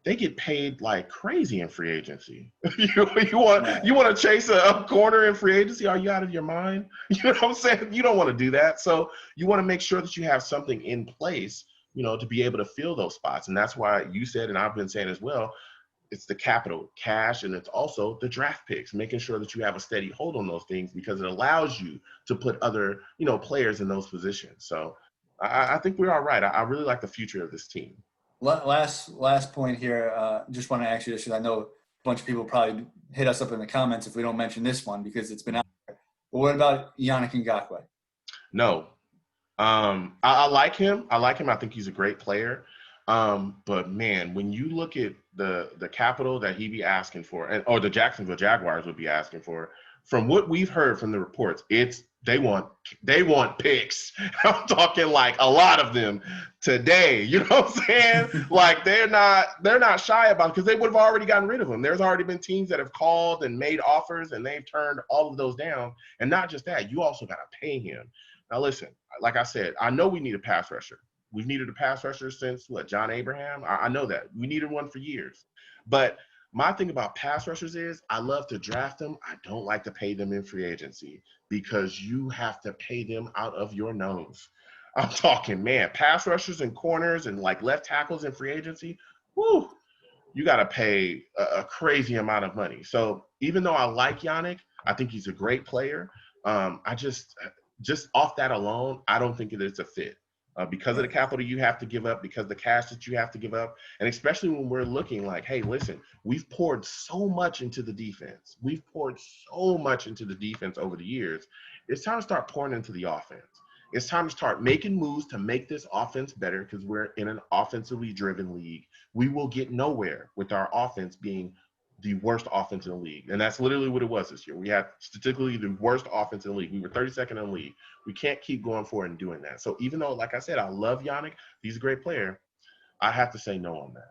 They get paid like crazy in free agency. you want to chase a corner in free agency? Are you out of your mind? You know what I'm saying? You don't want to do that. So you want to make sure that you have something in place, to be able to fill those spots. And that's why you said, and I've been saying as well, it's the capital, cash, and it's also the draft picks, making sure that you have a steady hold on those things because it allows you to put other, players in those positions. So I think we're all right. I really like the future of this team. Last point here. Just want to ask you this because I know a bunch of people probably hit us up in the comments if we don't mention this one because it's been out there. But what about Yannick Ngakoue? No. I like him. I think he's a great player. But man, when you look at the capital that he'd be asking for, or the Jacksonville Jaguars would be asking for, from what we've heard from the reports, they want picks. I'm talking like a lot of them today. You know what I'm saying? Like they're not shy about it because they would have already gotten rid of him. There's already been teams that have called and made offers and they've turned all of those down. And not just that, you also got to pay him. Now listen, like I said, I know we need a pass rusher. We've needed a pass rusher since John Abraham? I know that. We needed one for years. But my thing about pass rushers is I love to draft them. I don't like to pay them in free agency because you have to pay them out of your nose. I'm talking, man, pass rushers and corners and like left tackles in free agency, whoo, you got to pay a crazy amount of money. So even though I like Yannick, I think he's a great player. I just off that alone, I don't think it is a fit. Because of the capital you have to give up, because of the cash that you have to give up, and especially when we're looking like, hey, listen, we've poured so much into the defense. We've poured so much into the defense over the years. It's time to start pouring into the offense. It's time to start making moves to make this offense better because we're in an offensively driven league. We will get nowhere with our offense being the worst offense in the league. And that's literally what it was this year. We had statistically the worst offense in the league. We were 32nd in the league. We can't keep going forward and doing that. So even though, like I said, I love Yannick, he's a great player, I have to say no on that.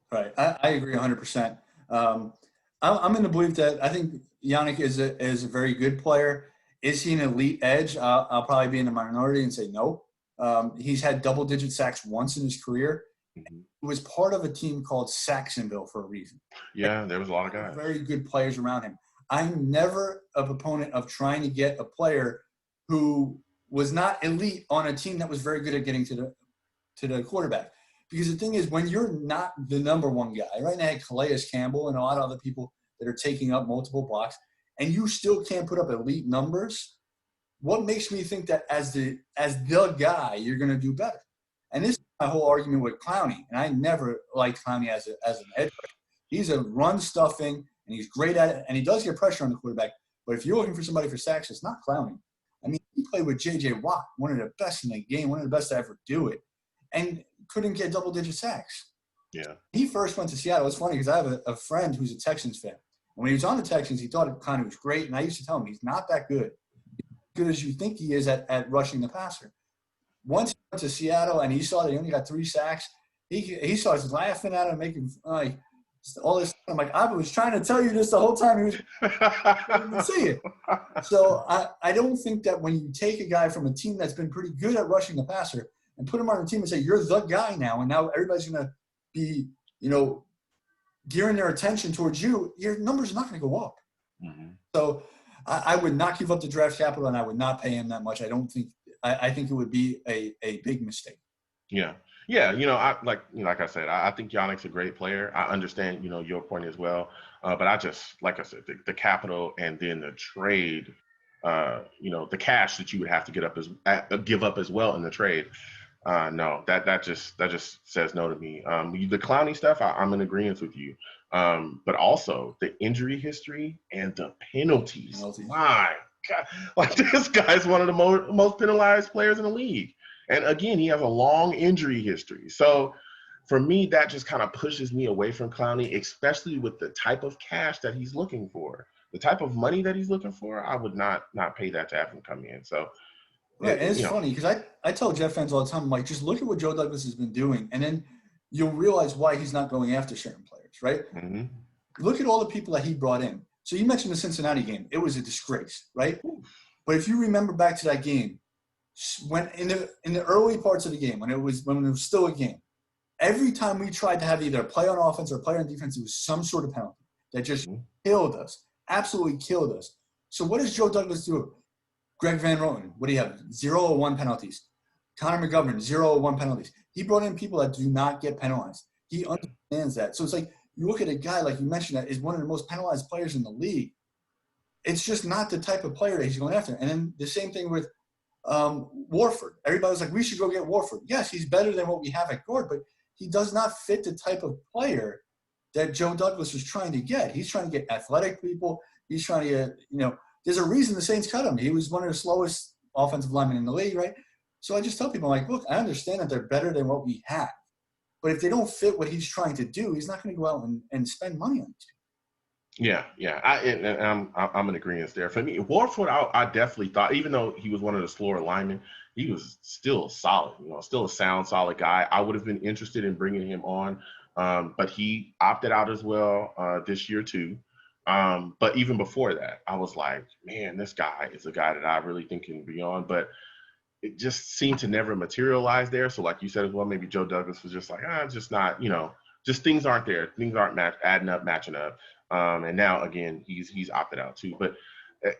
Right. I agree 100%. I'm in the belief that I think Yannick is a very good player. Is he an elite edge? I'll probably be in the minority and say no. He's had double-digit sacks once in his career. Mm-hmm. He was part of a team called Saxonville for a reason. Yeah, there was a lot of guys. Very good players around him. I'm never a proponent of trying to get a player who was not elite on a team that was very good at getting to the quarterback. Because the thing is, when you're not the number one guy, right now I had Calais Campbell and a lot of other people that are taking up multiple blocks, and you still can't put up elite numbers, what makes me think that as the guy, you're going to do better? And this is my whole argument with Clowney, and I never liked Clowney as an edge rusher. He's a run stuffing, and he's great at it, and he does get pressure on the quarterback. But if you're looking for somebody for sacks, it's not Clowney. I mean, he played with J.J. Watt, one of the best in the game, one of the best to ever do it, and couldn't get double-digit sacks. Yeah. He first went to Seattle. It's funny because I have a friend who's a Texans fan. When he was on the Texans, he thought Clowney was great, and I used to tell him he's not that good. Good as you think he is at rushing the passer. Once he went to Seattle and he saw that he only got 3 sacks, he starts laughing at him, making like all this. I'm like, I was trying to tell you this the whole time. He was didn't see it. So I don't think that when you take a guy from a team that's been pretty good at rushing the passer and put him on a team and say you're the guy now, and now everybody's going to be gearing their attention towards you, your numbers are not going to go up. Mm-hmm. So I would not give up the draft capital, and I would not pay him that much. I think it would be a big mistake. Yeah. Like I said, I think Yannick's a great player. I understand, your point as well. But I just, like I said, the capital and then the trade, the cash that you would have to give up as well in the trade. No, that just says no to me. The Clowney stuff, I'm in agreement with you. But also the injury history and the penalties. My God, like this guy's one of the most penalized players in the league. And again, he has a long injury history. So for me, that just kind of pushes me away from Clowney, especially with the type of cash that he's looking for, the type of money that he's looking for. I would not pay that to have him come in. So. Yeah, and it's funny because I tell Jet fans all the time, I'm like, just look at what Joe Douglas has been doing, and then you'll realize why he's not going after certain players, right? Mm-hmm. Look at all the people that he brought in. So you mentioned the Cincinnati game. It was a disgrace, right? But if you remember back to that game, when in the early parts of the game, when it was still a game, every time we tried to have either a play on offense or a play on defense, it was some sort of penalty that just killed us, absolutely killed us. So what does Joe Douglas do? Greg Van Roten, what do you have? 0 or 1 penalties. Connor McGovern, 0 or 1 penalties. He brought in people that do not get penalized. He understands that. So it's like you look at a guy, like you mentioned, that is one of the most penalized players in the league. It's just not the type of player that he's going after. And then the same thing with Warford. Everybody was like, we should go get Warford. Yes, he's better than what we have at guard, but he does not fit the type of player that Joe Douglas was trying to get. He's trying to get athletic people. He's trying to get, there's a reason the Saints cut him. He was one of the slowest offensive linemen in the league, right? So I just tell people, like, look, I understand that they're better than what we have. But if they don't fit what he's trying to do, he's not going to go out and spend money on these people. Yeah. I'm in agreement there. For me, Warford, I definitely thought, even though he was one of the slower linemen, he was still solid, still a sound, solid guy. I would have been interested in bringing him on, but he opted out as well this year too. But even before that, I was like, man, this guy is a guy that I really think can be on. But it just seemed to never materialize there. So like you said as well, maybe Joe Douglas was just like, just not, just things aren't there. Things aren't matching up. And now, again, he's opted out too. But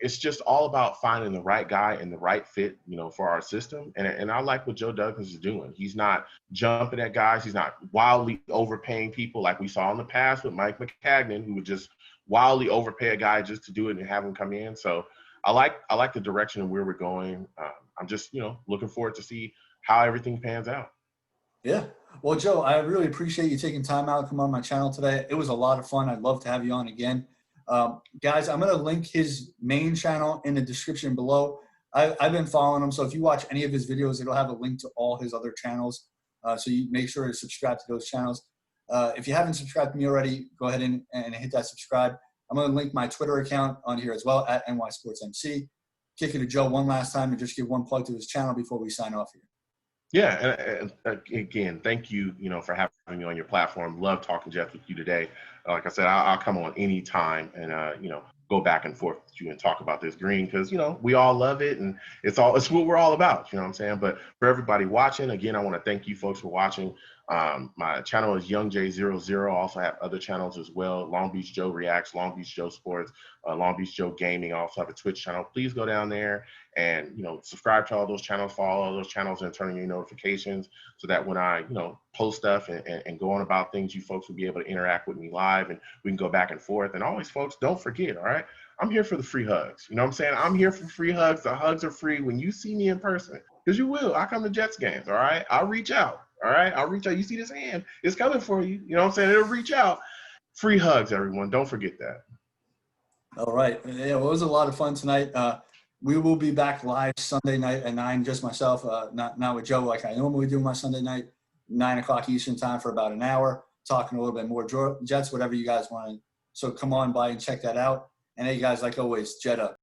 it's just all about finding the right guy and the right fit, for our system. And I like what Joe Douglas is doing. He's not jumping at guys. He's not wildly overpaying people like we saw in the past with Mike McCagnon, who would just wildly overpay a guy just to do it and have him come in. So I like the direction of where we're going. I'm just, looking forward to see how everything pans out. Yeah. Well, Joe, I really appreciate you taking time out to come on my channel today. It was a lot of fun. I'd love to have you on again. Guys, I'm going to link his main channel in the description below. I've been following him. So if you watch any of his videos, it'll have a link to all his other channels. So you make sure to subscribe to those channels. If you haven't subscribed to me already, go ahead and hit that subscribe. I'm going to link my Twitter account on here as well, at NYSportsMC. Kick it to Joe one last time and just give one plug to his channel before we sign off here. Yeah, and again, thank you, for having me on your platform. Love talking Jets with you today. Like I said, I'll come on any time and go back and forth with you and talk about this green because we all love it and it's what we're all about. You know what I'm saying? But for everybody watching, again, I want to thank you folks for watching. My channel is YoungJ00. I also have other channels as well. Long Beach Joe Reacts, Long Beach Joe Sports, Long Beach Joe Gaming. I also have a Twitch channel. Please go down there and subscribe to all those channels, follow all those channels, and turn on your notifications so that when I post stuff and go on about things, you folks will be able to interact with me live and we can go back and forth. And always, folks, don't forget, all right, I'm here for the free hugs. You know what I'm saying? I'm here for free hugs. The hugs are free when you see me in person, because you will. I come to Jets games, all right? I'll reach out. All right, I'll reach out. You see this hand? It's coming for you. You know what I'm saying? It'll reach out. Free hugs, everyone. Don't forget that. All right. Yeah, well, it was a lot of fun tonight. We will be back live Sunday night at 9, just myself, not with Joe like I normally do my Sunday night, 9 o'clock Eastern time for about an hour, talking a little bit more Jets, whatever you guys want. So come on by and check that out. And hey, guys, like always, Jet up.